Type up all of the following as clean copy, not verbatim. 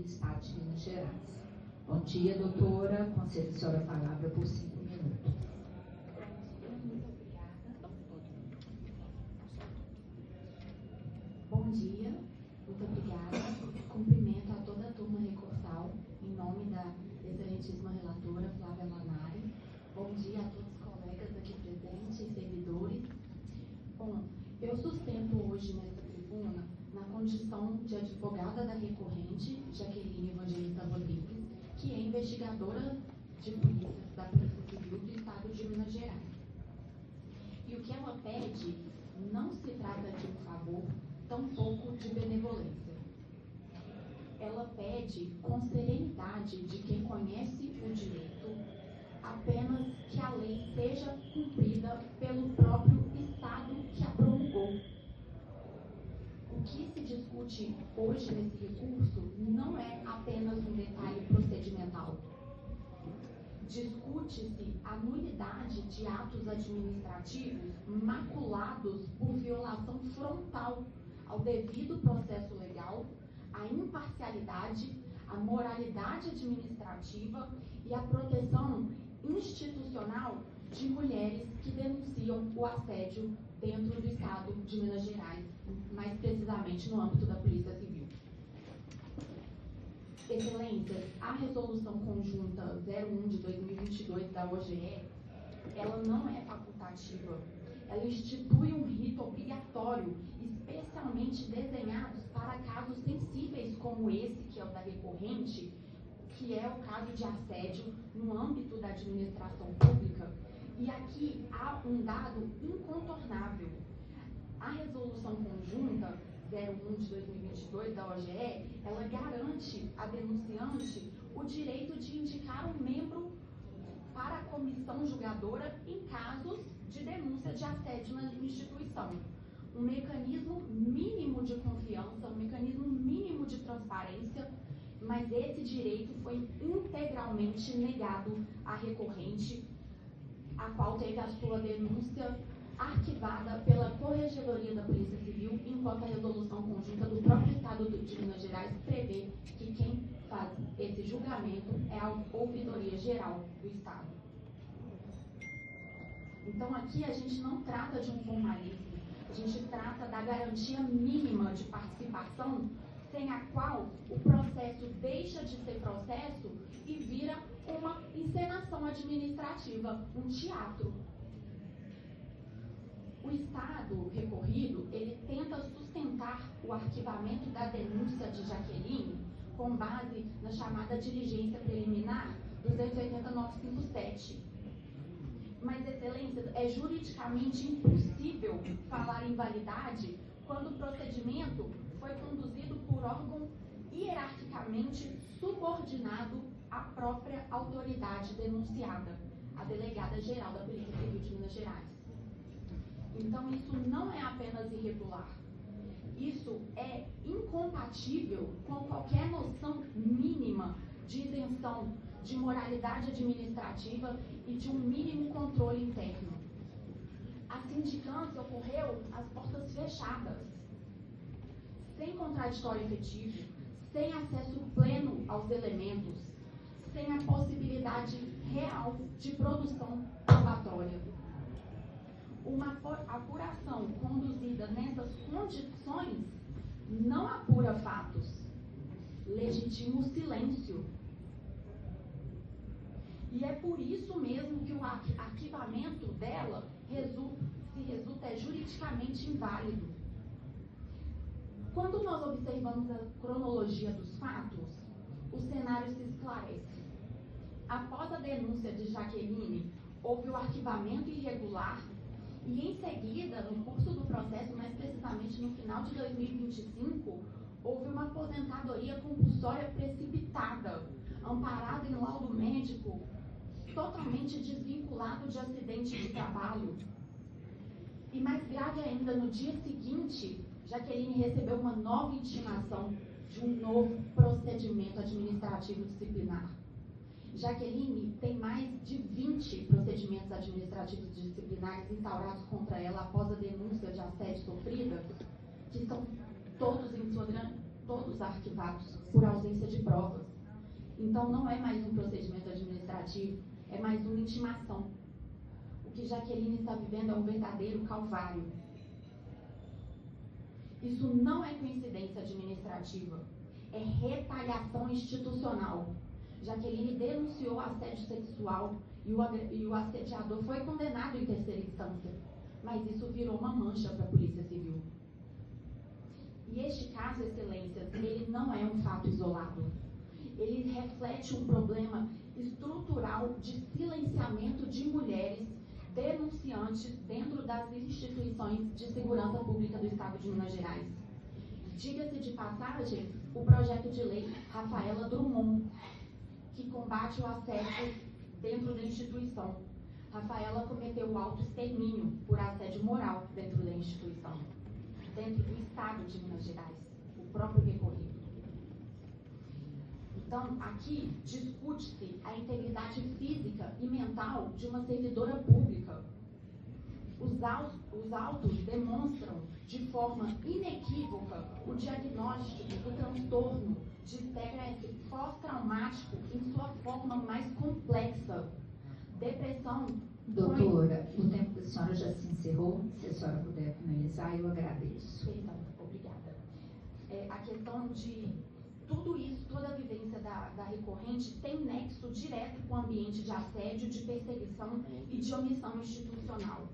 Estado de Minas Gerais. Bom dia, doutora. Concedo a senhora a palavra por 5 minutos. Muito obrigada. Bom dia, muito obrigada. Cumprimento a toda a turma recursal, em nome da excelentíssima relatora Flávia Lanari. Bom dia a todos os colegas aqui presentes, servidores. Bom, eu sustento hoje nessa tribuna na condição de advogada da recorrente, Jaqueline Evangelista Rodrigues, que é investigadora de polícia da Polícia Civil do Estado de Minas Gerais. E o que ela pede não se trata de um favor, tampouco de benevolência. Ela pede, com serenidade de quem conhece o direito, apenas que a lei seja cumprida pelo próprio Estado que a promulgou. O que se discute hoje nesse recurso não é apenas um detalhe procedimental. Discute-se a nulidade de atos administrativos maculados por violação frontal ao devido processo legal, à imparcialidade, à moralidade administrativa e à proteção institucional de mulheres que denunciam o assédio dentro do Estado de Minas Gerais, mais precisamente no âmbito da Polícia Civil. Excelências, a Resolução Conjunta 01 de 2022 da OGE, ela não é facultativa. Ela institui um rito obrigatório, especialmente desenhado para casos sensíveis como esse, que é o da recorrente, que é o caso de assédio no âmbito da administração pública. E aqui há um dado incontornável. A Resolução Conjunta 01 de 2022 da OGE, ela garante à denunciante o direito de indicar um membro para a comissão julgadora em casos de denúncia de assédio na instituição. Um mecanismo mínimo de confiança, um mecanismo mínimo de transparência, mas esse direito foi integralmente negado à recorrente, a qual teve a sua denúncia arquivada pela Corregedoria da Polícia Civil, enquanto a resolução conjunta do próprio Estado de Minas Gerais prevê que quem faz esse julgamento é a Ouvidoria Geral do Estado. Então aqui a gente não trata de um formalismo, a gente trata da garantia mínima de participação, sem a qual o processo deixa de ser processo e vira uma encenação administrativa, um teatro. O Estado recorrido, ele tenta sustentar o arquivamento da denúncia de Jaqueline com base na chamada diligência preliminar 280.957. Mas, excelências, é juridicamente impossível falar em validade quando o procedimento foi conduzido por órgão hierarquicamente subordinado à própria autoridade denunciada, a Delegada Geral da Polícia Civil de Minas Gerais. Então, isso não é apenas irregular. Isso é incompatível com qualquer noção mínima de isenção, de moralidade administrativa e de um mínimo controle interno. A sindicância ocorreu às portas fechadas, sem contraditório efetivo, sem acesso pleno aos elementos, sem a possibilidade real de produção probatória. Uma apuração conduzida nessas condições não apura fatos, legitima o silêncio. E é por isso mesmo que o arquivamento dela resulta juridicamente inválido. Quando nós observamos a cronologia dos fatos, o cenário se esclarece. Após a denúncia de Jaqueline, houve o arquivamento irregular e, em seguida, no curso do processo, mais precisamente no final de 2025, houve uma aposentadoria compulsória precipitada, amparada em laudo médico, totalmente desvinculado de acidente de trabalho. E mais grave ainda, no dia seguinte, Jaqueline recebeu uma nova intimação de um novo procedimento administrativo disciplinar. Jaqueline tem mais de 20 procedimentos administrativos disciplinares instaurados contra ela após a denúncia de assédio sofrida, que são todos, em sua todos arquivados por ausência de provas. Então, não é mais um procedimento administrativo, é mais uma intimação. O que Jaqueline está vivendo é um verdadeiro calvário. Isso não é coincidência administrativa, é retaliação institucional. Jaqueline denunciou assédio sexual e o assediador foi condenado em terceira instância, mas isso virou uma mancha para a Polícia Civil. E este caso, Excelências, ele não é um fato isolado. Ele reflete um problema estrutural de silenciamento de mulheres denunciantes dentro das instituições de segurança pública do Estado de Minas Gerais. Diga-se de passagem, o projeto de lei Rafaela Drummond, que combate o assédio dentro da instituição. Rafaela cometeu o autoextermínio por assédio moral dentro da instituição, dentro do Estado de Minas Gerais, o próprio recorrido. Então, aqui discute-se a integridade física e mental de uma servidora pública. Os autos demonstram de forma inequívoca o diagnóstico do transtorno de estresse pós-traumático em sua forma mais complexa. Depressão. Doutora, o tempo da senhora já se encerrou. Se a senhora puder finalizar, eu agradeço. Perdão, obrigada. A questão de tudo isso, toda a vivência da recorrente tem nexo direto com o ambiente de assédio, de perseguição e de omissão institucional.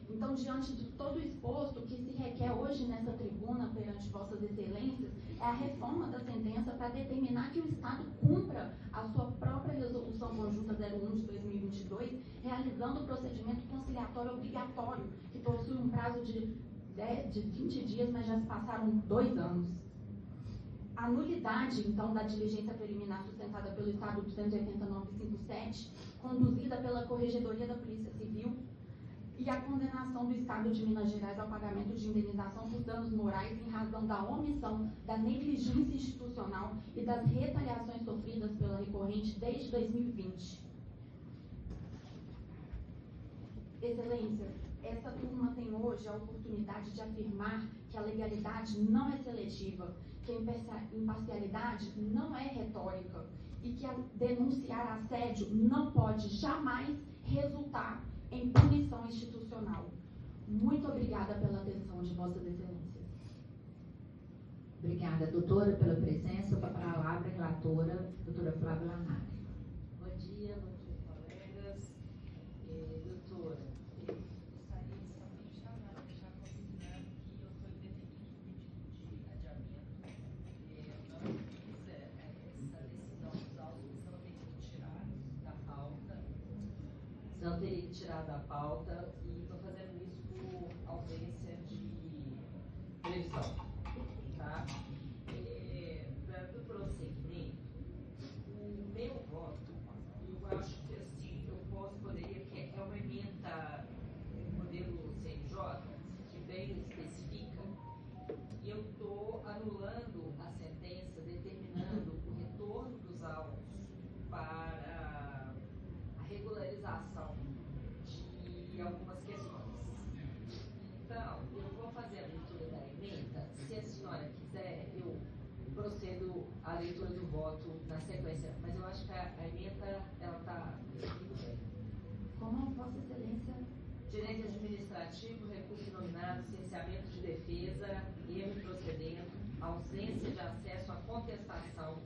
Então, diante de todo o exposto, o que se requer hoje nessa tribuna perante Vossas Excelências é a reforma da sentença para determinar que o Estado cumpra a sua própria Resolução Conjunta 01 de 2022, realizando o procedimento conciliatório obrigatório, que possui um prazo de 20 dias, mas já se passaram 2 anos. A nulidade, então, da diligência preliminar sustentada pelo Estado 28957, conduzida pela Corregedoria da Polícia Civil, e a condenação do Estado de Minas Gerais ao pagamento de indenização por danos morais em razão da omissão, da negligência institucional e das retaliações sofridas pela recorrente desde 2020. Excelência, essa turma tem hoje a oportunidade de afirmar que a legalidade não é seletiva, que a imparcialidade não é retórica e que denunciar assédio não pode jamais resultar em punição institucional. Muito obrigada pela atenção de Vossas Excelências. Obrigada, doutora, pela presença. Com a palavra, relatora, doutora Flávia Lanari. Bom dia, colegas. Doutora, eu gostaria de somente já considerando que eu estou indefinindo o pedido de adiamento. Não fiz essa decisão dos autos, não teria que tirar da pauta. Não teria que tirar da pauta e estou fazendo isso por ausência de previsão. Tá? Para o prosseguimento, o meu voto, eu acho que assim, poderia, que é uma emenda modelo CNJ, que bem especifica, e eu estou anulando a sentença, determinando o retorno dos autos para a regularização de algumas questões. Então, eu vou fazer a leitura da emenda. Se a senhora quiser, eu procedo à leitura do voto na sequência, mas eu acho que a emenda ela está tudo bem. Como Vossa Excelência? Direito administrativo, recurso nominado, licenciamento de defesa, erro procedendo, ausência de acesso à contestação,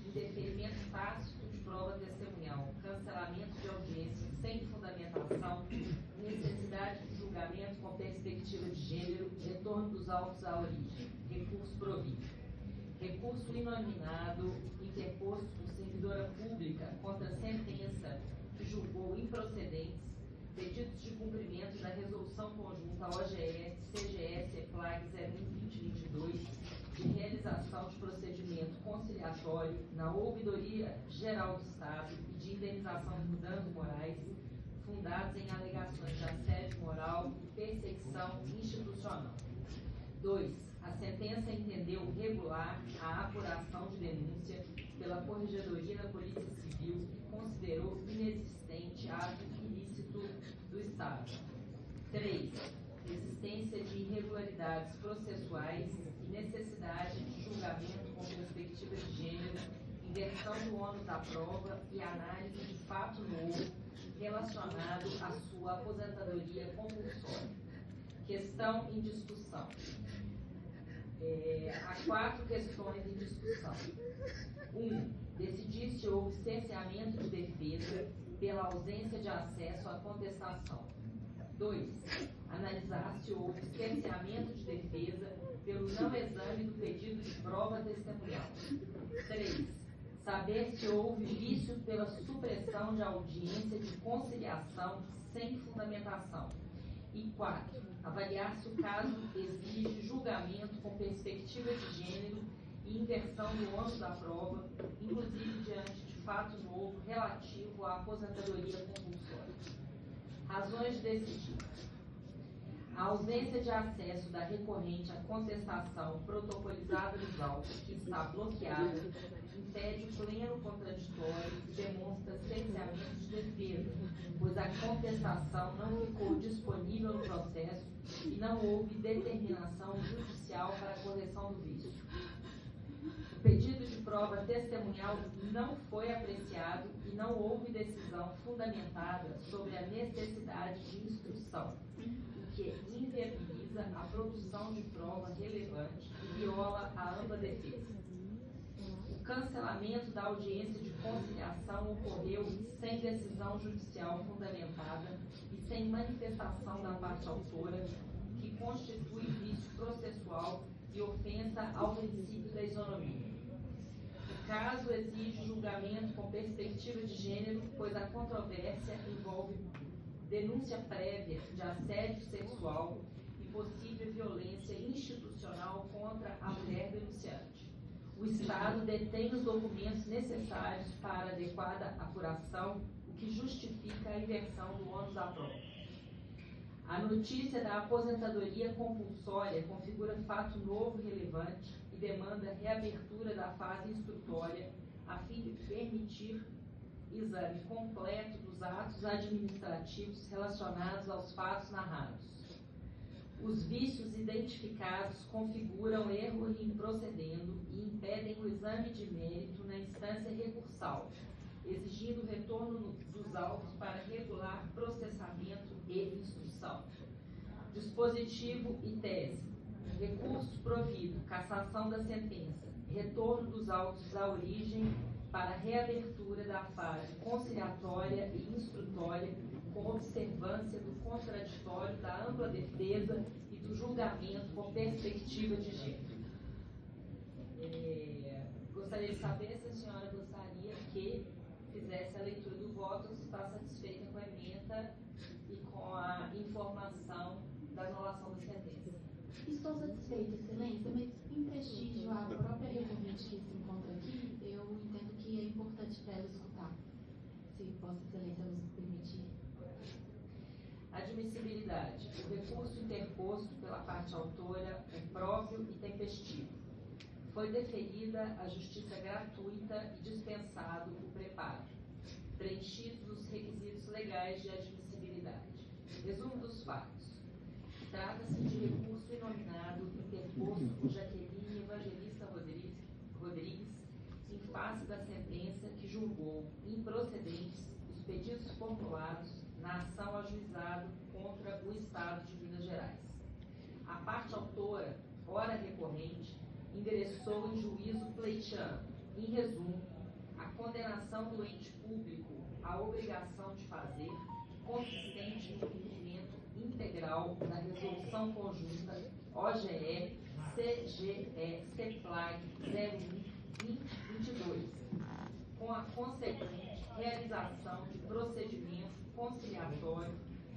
indeferimento tácito de prova testemunhal, cancelamento de audiência sem fundamentação, necessidade de julgamento com perspectiva de gênero, retorno dos autos à origem, recurso provido. Recurso inominado interposto por servidora pública contra sentença que julgou improcedentes pedidos de cumprimento da resolução conjunta OGS CGS EPLAG 01/2022 de realização de procedimento conciliatório na Ouvidoria Geral do Estado e de indenização por danos morais fundados em alegações de assédio moral e perseguição institucional. 2. A sentença entendeu regular a apuração de denúncia pela Corregedoria da Polícia Civil e considerou inexistente ato ilícito do Estado. 3. Existência de irregularidades processuais e necessidade de julgamento com perspectiva de gênero, inversão do ônus da prova e análise de fato novo relacionado à sua aposentadoria compulsória. Questão em discussão. Há 4 questões em discussão. 1. Decidir se houve cerceamento de defesa pela ausência de acesso à contestação. 2. Analisar se houve cerceamento de defesa pelo não exame do pedido de prova testemunhal. 3. Saber se houve vício pela supressão de audiência de conciliação sem fundamentação. E 4. Avaliar se o caso exige julgamento com perspectiva de gênero e inversão do ônus da prova, inclusive diante de fato novo relativo à aposentadoria compulsória. Razões de decidir. A ausência de acesso da recorrente à contestação protocolizada dos autos, que está bloqueada, impede o pleno contraditório e demonstra cerceamento de defesa, pois a contestação não ficou disponível no processo e não houve determinação judicial para a correção do vício. O pedido de prova testemunhal não foi apreciado e não houve decisão fundamentada sobre a necessidade de instrução, o que inviabiliza a produção de prova relevante e viola a ampla defesa. O cancelamento da audiência de conciliação ocorreu sem decisão judicial fundamentada e sem manifestação da parte autora, que constitui vício processual e ofensa ao princípio da isonomia. O caso exige julgamento com perspectiva de gênero, pois a controvérsia envolve denúncia prévia de assédio sexual e possível violência institucional contra a mulher denunciante. O Estado detém os documentos necessários para adequada apuração, o que justifica a inversão do ônus da prova. A notícia da aposentadoria compulsória configura fato novo relevante e demanda reabertura da fase instrutória a fim de permitir exame completo dos atos administrativos relacionados aos fatos narrados. Os vícios identificados configuram erro improcedendo e impedem o exame de mérito na instância recursal, exigindo o retorno dos autos para regular processamento e instrução. Dispositivo e tese. Recurso provido, cassação da sentença, retorno dos autos à origem para reabertura da fase conciliatória e instrutória com observância do contraditório, da ampla defesa e do julgamento com perspectiva de gênero. Gostaria de saber se a senhora gostaria que fizesse a leitura do voto, se está satisfeita com a emenda e com a informação da anulação da sentença. Estou satisfeita, Excelência, mas em prestígio à própria recorrente que se encontra aqui, eu entendo que é importante para ela escutar. Se Vossa Excelência nos permitir. Admissibilidade. O recurso interposto pela parte autora é próprio e tempestivo. Foi deferida a justiça gratuita e dispensado o preparo, preenchidos os requisitos legais de admissibilidade. Resumo dos fatos. Trata-se de recurso inominado interposto por Jaqueline Evangelista Rodrigues em face da sentença que julgou improcedentes os pedidos formulados na ação ajuizado contra o Estado de Minas Gerais. A parte autora, ora recorrente, ingressou em juízo pleiteando, em resumo, a condenação do ente público à obrigação de fazer, consistente no cumprimento integral da resolução conjunta OGE CGE CEPLAG 01-2022, com a consequente realização de procedimento conciliatório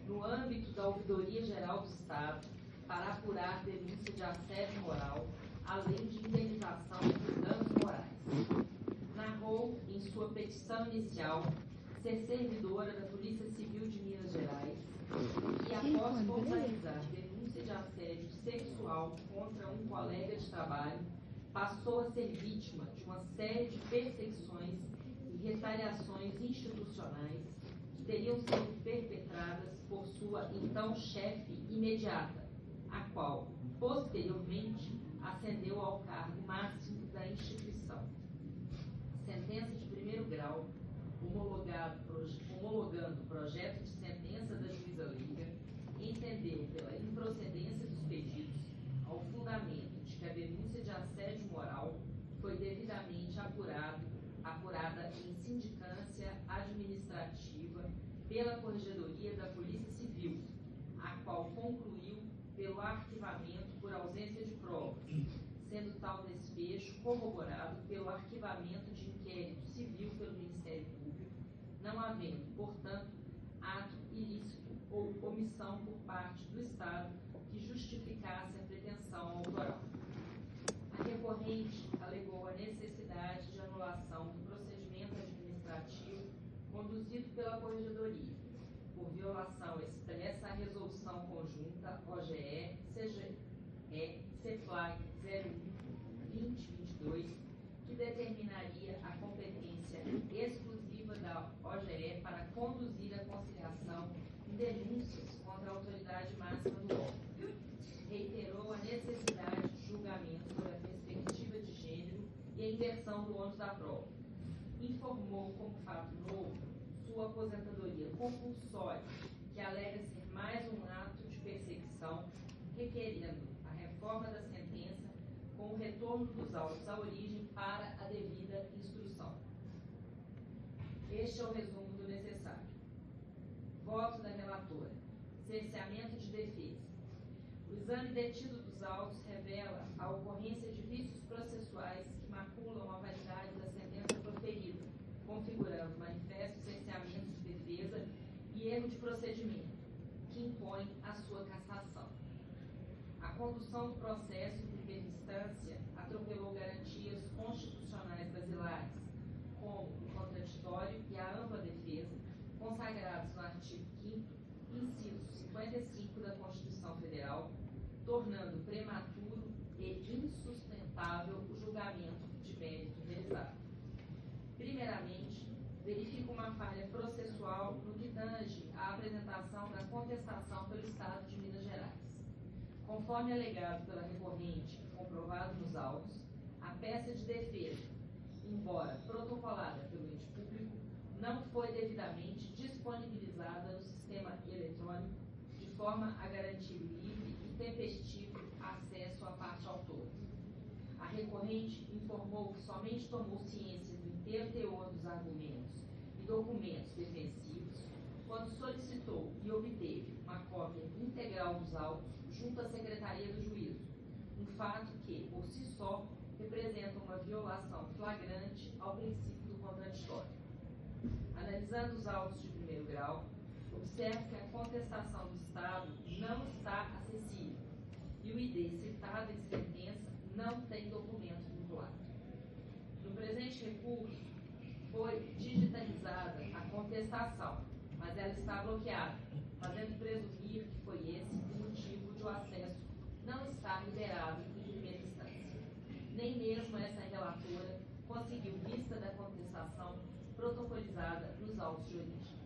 no âmbito da Ouvidoria Geral do Estado para apurar denúncia de assédio moral, além de indenização por danos morais. Narrou, em sua petição inicial, ser servidora da Polícia Civil de Minas Gerais e, após formalizar denúncia de assédio sexual contra um colega de trabalho, passou a ser vítima de uma série de perseguições e retaliações institucionais que teriam sido perpetradas por sua então chefe imediata, a qual, posteriormente, ascendeu ao cargo máximo da instituição. Sentença de primeiro grau, homologando o projeto de sentença da juíza leiga, entendeu pela improcedência dos pedidos ao fundamento de que a denúncia de assédio moral foi devidamente apurada em sindicância administrativa pela Corregedoria da Polícia Civil, a qual concluiu pelo arquivamento por ausência de provas, sendo tal desfecho corroborado pelo arquivamento de inquérito civil pelo Ministério Público, não havendo, portanto, ato ilícito ou omissão por parte do Estado que justificasse a pretensão autoral. A recorrente alegou a necessidade de anulação do procedimento administrativo conduzido pela Corregedoria, por violação expressa à resolução conjunta OGE-CGE-CEPLAG 01-2022, que determinaria a competência exclusiva da OGE para conduzir a conciliação em denúncias contra a autoridade máxima do órgão. Reiterou a necessidade de julgamento sob a perspectiva de gênero e a inversão do ônus da prova. Informou como fato novo sua aposentadoria compulsória, que alega ser mais um ato de perseguição, requerendo a reforma da sentença com o retorno dos autos à origem para a devida instrução. Este é o resumo do necessário. Voto da relatora. Cerceamento de defesa. O exame detido dos autos revela a ocorrência de vícios processuais que maculam a validade da sentença proferida, configurando manifesto cerceamento de defesa e erro de procedimento, que impõe a sua cassação. A condução do processo em primeira instância atropelou garantias constitucionais basilares, como o contraditório e a ampla defesa, consagrados no artigo 5º, inciso 55 da Constituição Federal, tornando prematuro e insustentável o julgamento de mérito realizado. Primeiramente, verifica uma falha processual no que tange à apresentação da contestação pelo Estado de Minas Gerais. Conforme alegado pela recorrente e comprovado nos autos, a peça de defesa, embora protocolada pelo ente público, não foi devidamente disponibilizada no sistema eletrônico de forma a garantir o livre e tempestivo acesso à parte autora. A recorrente informou que somente tomou ciência do inteiro teor dos argumentos e documentos defensivos quando solicitou e obteve uma cópia integral dos autos junto à Secretaria do Juízo, um fato que, por si só, representa uma violação flagrante ao princípio do contraditório. Analisando os autos de primeiro grau, observa que a contestação do Estado não está acessível e o ID citado em sentença não tem documento vinculado. No presente recurso, foi digitalizada a contestação, mas ela está bloqueada, fazendo presumir que foi esse o motivo de o acesso não estar liberado em primeira instância. Nem mesmo essa relatora conseguiu vista da contestação protocolizada nos autos de origem.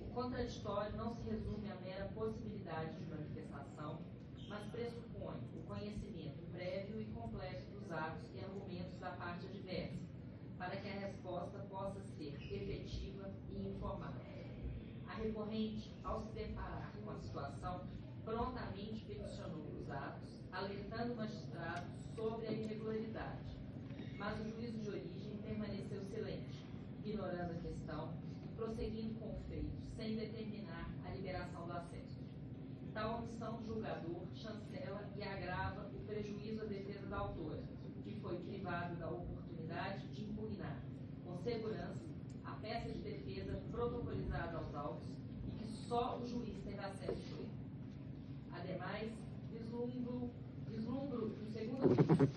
O contraditório não se resume à mera possibilidade de manifestação, mas pressupõe o conhecimento prévio e completo dos atos e argumentos da parte adversa, para que a resposta possa ser efetiva e informada. A recorrente, ao se deparar com a situação, prontamente peticionou os atos, alertando o magistrado sobre a irregularidade, mas o juízo de origem permaneceu silente, ignorando a questão e prosseguindo com o feito, sem determinar a liberação do acesso. Tal omissão do julgador chancela e agrava o prejuízo à defesa da autora, que foi privada da oportunidade de impugnar, com segurança, a peça de defesa protocolizada aos autos e que só o juiz teve acesso a ele. Ademais, vislumbro no segundo vídeo